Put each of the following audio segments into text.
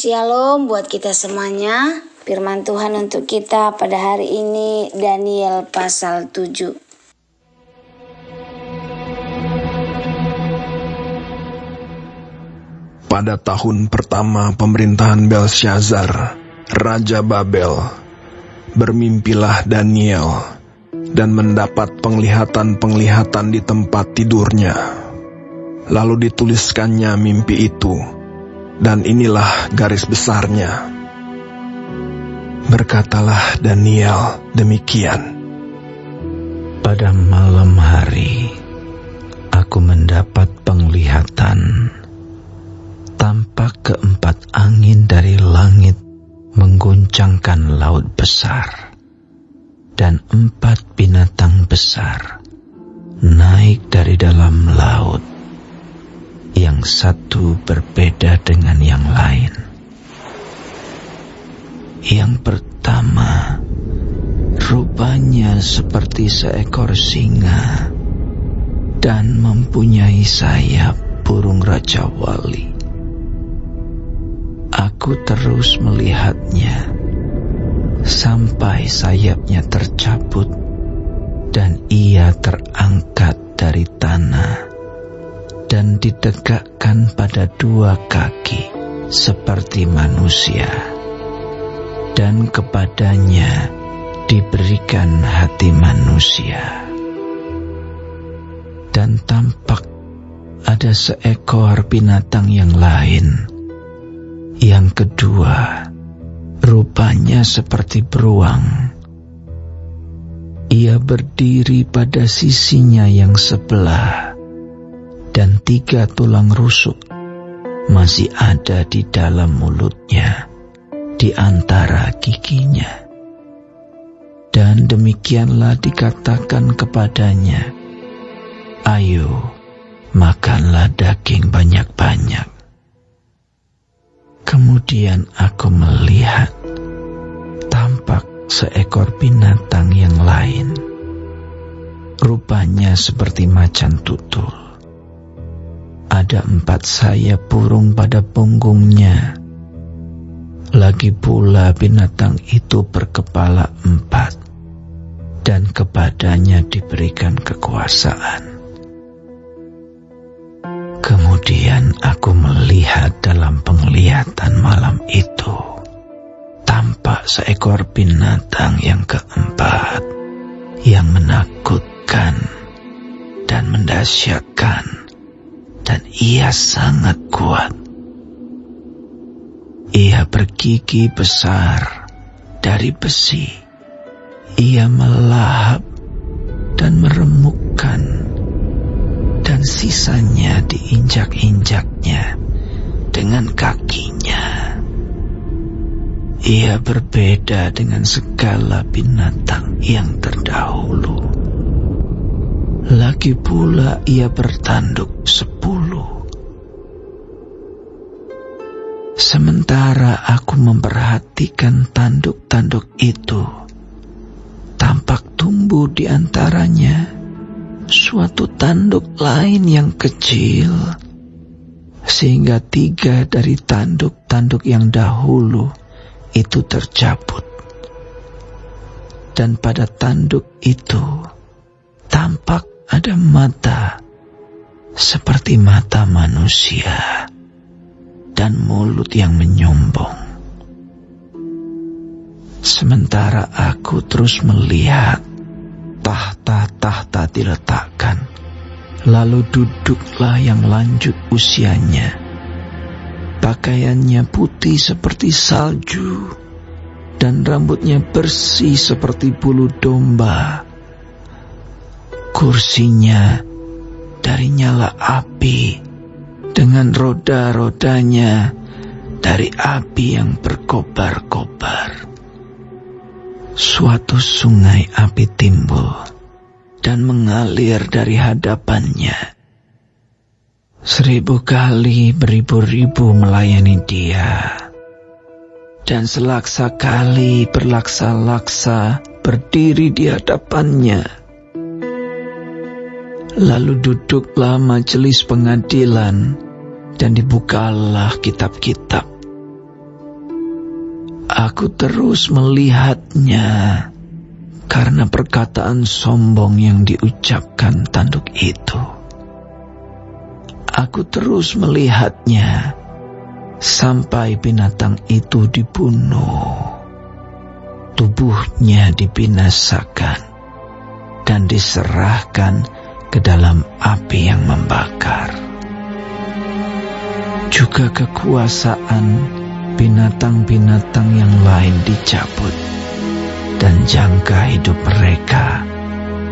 Shalom buat kita semuanya. Firman Tuhan untuk kita pada hari ini Daniel pasal 7. Pada tahun pertama pemerintahan Belsyazar, Raja Babel, bermimpilah Daniel dan mendapat penglihatan-penglihatan di tempat tidurnya. Lalu dituliskannya mimpi itu, dan inilah garis besarnya. Berkatalah Daniel demikian. Pada malam hari, aku mendapat penglihatan. Tampak keempat angin dari langit mengguncangkan laut besar, dan 4 binatang besar naik dari dalam laut. Yang satu berbeda dengan yang lain. Yang pertama, rupanya seperti seekor singa dan mempunyai sayap burung Raja Wali. Aku terus melihatnya sampai sayapnya tercabut dan ia terangkat dari tanah dan ditegakkan pada 2 kaki seperti manusia, dan kepadanya diberikan hati manusia. Dan tampak ada seekor binatang yang lain. Yang kedua, rupanya seperti beruang. Ia berdiri pada sisinya yang sebelah, dan 3 tulang rusuk masih ada di dalam mulutnya, di antara giginya. Dan demikianlah dikatakan kepadanya, "Ayo, makanlah daging banyak-banyak." Kemudian aku melihat, tampak seekor binatang yang lain, rupanya seperti macan tutul. Ada 4 sayap burung pada punggungnya. Lagi pula binatang itu berkepala 4, dan kepadanya diberikan kekuasaan. Kemudian aku melihat dalam penglihatan malam itu, tampak seekor binatang yang keempat, yang menakutkan dan mendahsyatkan. Dan ia sangat kuat. Ia bergigi besar dari besi. Ia melahap dan meremukkan, dan sisanya diinjak-injaknya dengan kakinya. Ia berbeda dengan segala binatang yang terdahulu. Lagi pula ia bertanduk 10. Sementara aku memperhatikan tanduk-tanduk itu, tampak tumbuh di antaranya suatu tanduk lain yang kecil, sehingga 3 dari tanduk-tanduk yang dahulu itu tercabut. Dan pada tanduk itu tampak ada mata seperti mata manusia dan mulut yang menyombong. Sementara aku terus melihat, tahta-tahta diletakkan, lalu duduklah yang lanjut usianya. Pakaiannya putih seperti salju, dan rambutnya bersih seperti bulu domba. Kursinya dari nyala api, dengan roda-rodanya dari api yang berkobar-kobar. Suatu sungai api timbul dan mengalir dari hadapannya. 1000 kali beribu-ribu melayani dia, dan selaksa kali berlaksa-laksa berdiri di hadapannya. Lalu duduklah majelis pengadilan, dan dibukalah kitab-kitab. Aku terus melihatnya karena perkataan sombong yang diucapkan tanduk itu. Aku terus melihatnya sampai binatang itu dibunuh. Tubuhnya dibinasakan dan diserahkan ke dalam api yang membakar. Juga kekuasaan binatang-binatang yang lain dicabut, dan jangka hidup mereka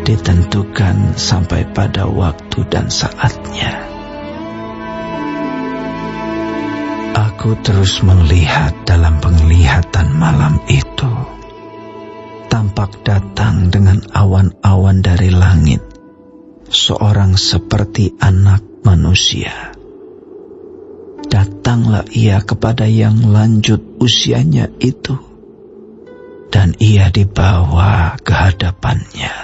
ditentukan sampai pada waktu dan saatnya. Aku terus melihat dalam penglihatan malam itu. Tampak datang dengan awan-awan dari langit seorang seperti anak manusia. Datanglah ia kepada yang lanjut usianya itu, dan ia dibawa ke hadapannya.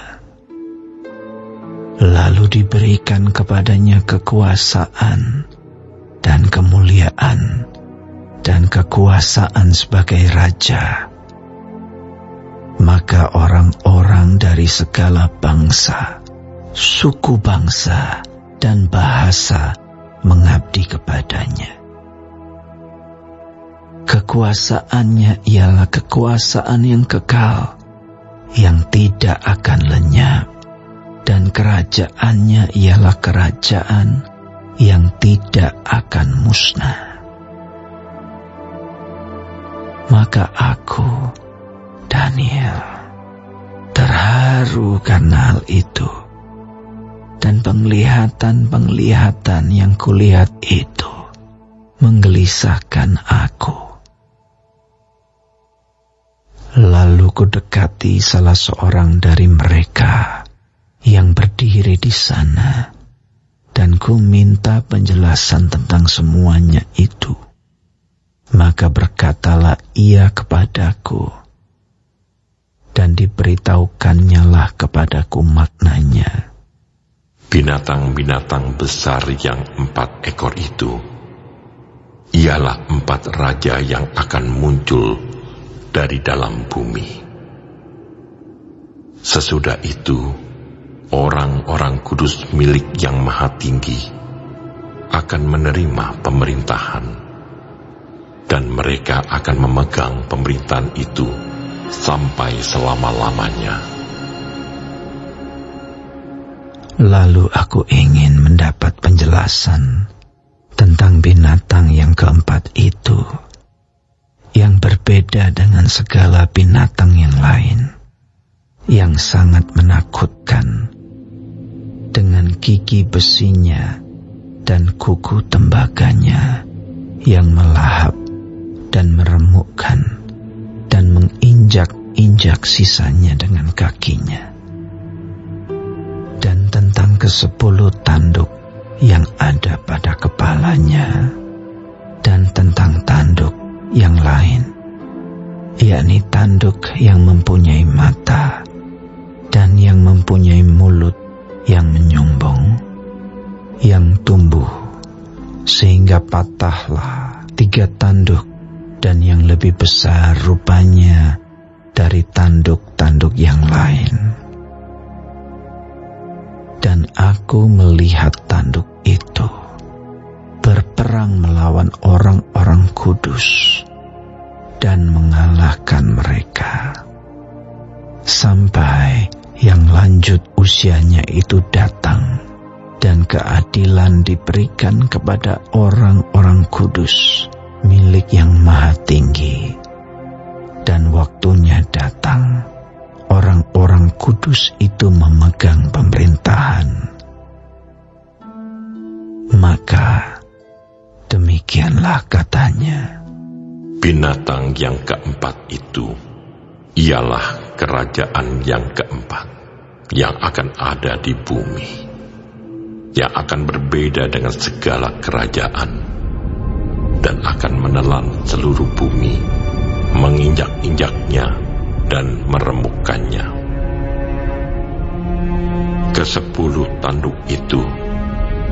Lalu diberikan kepadanya kekuasaan dan kemuliaan dan kekuasaan sebagai raja. Maka orang-orang dari segala bangsa, suku bangsa, dan bahasa mengabdi kepadanya. Kekuasaannya ialah kekuasaan yang kekal, yang tidak akan lenyap, dan kerajaannya ialah kerajaan yang tidak akan musnah. Maka aku, Daniel, terharu karena hal itu, dan penglihatan-penglihatan yang kulihat itu menggelisahkan aku. Lalu kudekati salah seorang dari mereka yang berdiri di sana, dan ku minta penjelasan tentang semuanya itu. Maka berkatalah ia kepadaku, dan diberitahukannya lah kepadaku maknanya. Binatang-binatang besar yang 4 ekor itu ialah 4 raja yang akan muncul dari dalam bumi. Sesudah itu, orang-orang kudus milik Yang Maha Tinggi akan menerima pemerintahan, dan mereka akan memegang pemerintahan itu sampai selama-lamanya. Lalu aku ingin mendapat penjelasan tentang binatang yang keempat itu, yang berbeda dengan segala binatang yang lain, yang sangat menakutkan, dengan gigi besinya dan kuku tembaganya yang melahap dan meremukkan, dan menginjak-injak sisanya dengan kakinya. Dan tentang ke-10 tanduk yang ada pada kepalanya, dan tentang tanduk yang lain, yakni tanduk yang mempunyai mata dan yang mempunyai mulut yang menyombong, yang tumbuh sehingga patahlah 3 tanduk, dan yang lebih besar rupanya dari tanduk-tanduk yang lain. Dan aku melihat tanduk itu berperang melawan orang-orang kudus dan mengalahkan mereka, sampai yang lanjut usianya itu datang, dan keadilan diberikan kepada orang-orang kudus milik Yang Maha Tinggi. Dan waktunya datang, orang-orang kudus itu memegang pemerintahan. Maka demikianlah katanya. Binatang yang keempat itu ialah kerajaan yang keempat yang akan ada di bumi, yang akan berbeda dengan segala kerajaan, dan akan menelan seluruh bumi, menginjak-injaknya dan meremukkannya. Ke-10 tanduk itu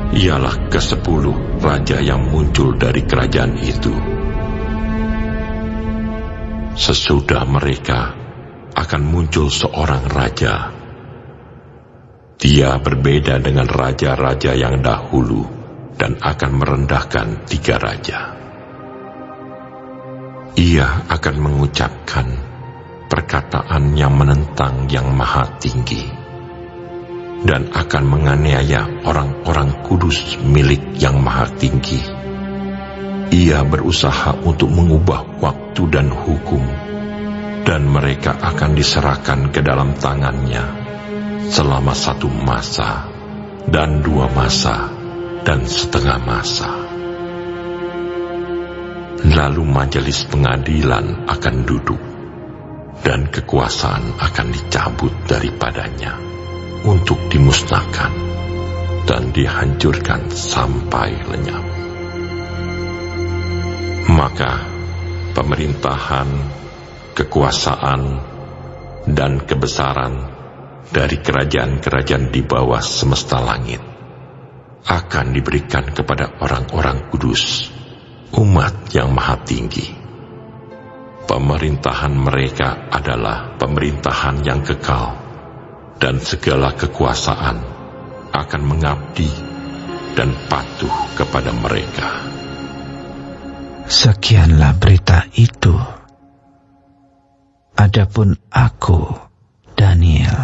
ialah ke-10 raja yang muncul dari kerajaan itu. Sesudah mereka akan muncul seorang raja. Dia berbeda dengan raja-raja yang dahulu dan akan merendahkan 3 raja. Ia akan mengucapkan perkataan yang menentang Yang Maha Tinggi dan akan menganiaya orang-orang kudus milik Yang Maha Tinggi. Ia berusaha untuk mengubah waktu dan hukum, dan mereka akan diserahkan ke dalam tangannya selama 1 masa, dan 2 masa, dan setengah masa. Lalu majelis pengadilan akan duduk, dan kekuasaan akan dicabut daripadanya untuk dimusnahkan dan dihancurkan sampai lenyap. Maka pemerintahan, kekuasaan, dan kebesaran dari kerajaan-kerajaan di bawah semesta langit akan diberikan kepada orang-orang kudus, umat Yang Maha Tinggi. Pemerintahan mereka adalah pemerintahan yang kekal, dan segala kekuasaan akan mengabdi dan patuh kepada mereka. Sekianlah berita itu. Adapun aku, Daniel,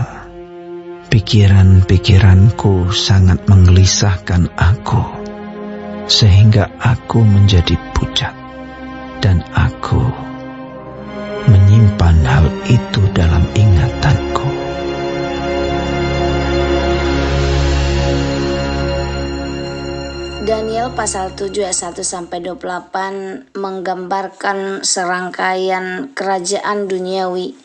pikiran-pikiranku sangat menggelisahkan aku, sehingga aku menjadi pucat, dan aku menyimpan hal itu dalam ingatanku. Daniel pasal 7 ayat 1-28 menggambarkan serangkaian kerajaan duniawi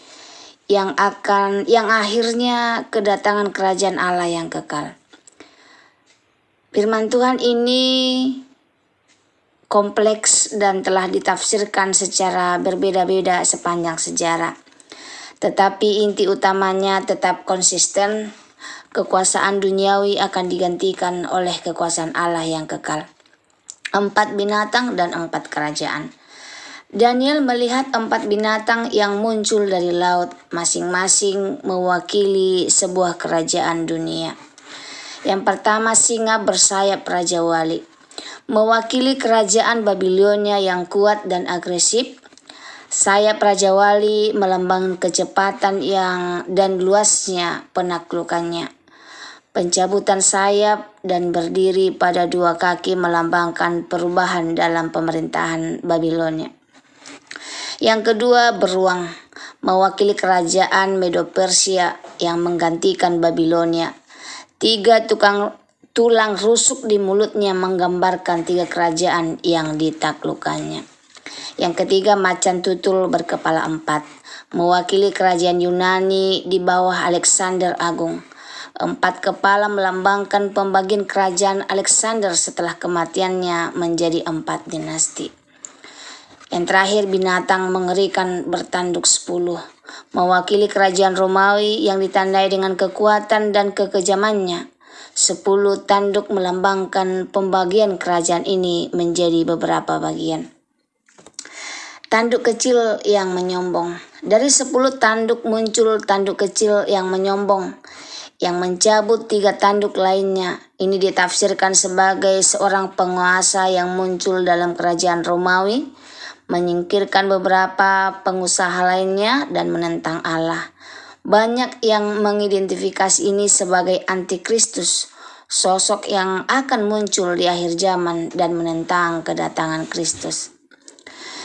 yang akhirnya kedatangan kerajaan Allah yang kekal. Firman Tuhan ini kompleks dan telah ditafsirkan secara berbeda-beda sepanjang sejarah. Tetapi inti utamanya tetap konsisten. Kekuasaan duniawi akan digantikan oleh kekuasaan Allah yang kekal. 4 binatang dan 4 kerajaan. Daniel melihat 4 binatang yang muncul dari laut, masing-masing mewakili sebuah kerajaan dunia. Yang pertama, singa bersayap Raja Wali, mewakili kerajaan Babilonia yang kuat dan agresif. Sayap Raja Wali melambangkan kecepatan dan luasnya penaklukannya. Pencabutan sayap dan berdiri pada 2 kaki melambangkan perubahan dalam pemerintahan Babilonia. Yang kedua, beruang, mewakili kerajaan Medo-Persia yang menggantikan Babilonia. 3 tulang rusuk di mulutnya menggambarkan 3 kerajaan yang ditaklukkannya. Yang ketiga, macan tutul berkepala 4, mewakili kerajaan Yunani di bawah Alexander Agung. 4 kepala melambangkan pembagian kerajaan Alexander setelah kematiannya menjadi 4 dinasti. Yang terakhir, binatang mengerikan bertanduk 10, mewakili kerajaan Romawi yang ditandai dengan kekuatan dan kekejamannya. 10 tanduk melambangkan pembagian kerajaan ini menjadi beberapa bagian. Tanduk kecil yang menyombong. Dari 10 tanduk muncul tanduk kecil yang menyombong, yang mencabut 3 tanduk lainnya. Ini ditafsirkan sebagai seorang penguasa yang muncul dalam kerajaan Romawi, menyingkirkan beberapa pengusaha lainnya dan menentang Allah. Banyak yang mengidentifikasi ini sebagai antikristus, sosok yang akan muncul di akhir zaman dan menentang kedatangan Kristus.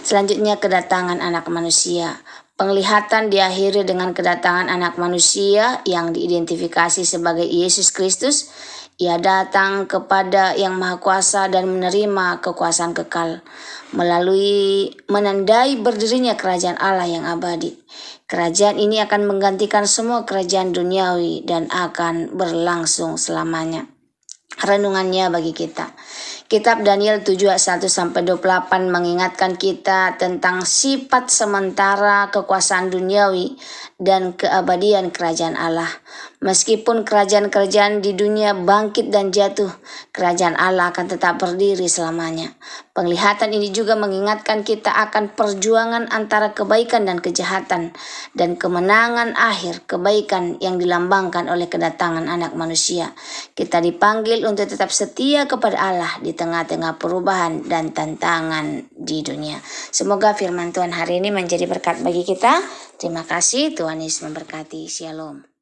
Selanjutnya, kedatangan anak manusia. Penglihatan diakhiri dengan kedatangan anak manusia yang diidentifikasi sebagai Yesus Kristus. Ia datang kepada Yang Maha Kuasa dan menerima kekuasaan kekal melalui menandai berdirinya kerajaan Allah yang abadi. Kerajaan ini akan menggantikan semua kerajaan duniawi dan akan berlangsung selamanya. Renungannya bagi kita. Kitab Daniel 7 ayat 1-28 mengingatkan kita tentang sifat sementara kekuasaan duniawi dan keabadian kerajaan Allah. Meskipun kerajaan-kerajaan di dunia bangkit dan jatuh, kerajaan Allah akan tetap berdiri selamanya. Penglihatan ini juga mengingatkan kita akan perjuangan antara kebaikan dan kejahatan, dan kemenangan akhir kebaikan yang dilambangkan oleh kedatangan Anak Manusia. Kita dipanggil untuk tetap setia kepada Allah di tengah-tengah perubahan dan tantangan di dunia. Semoga firman Tuhan hari ini menjadi berkat bagi kita. Terima kasih, Tuhan Yesus memberkati. Shalom.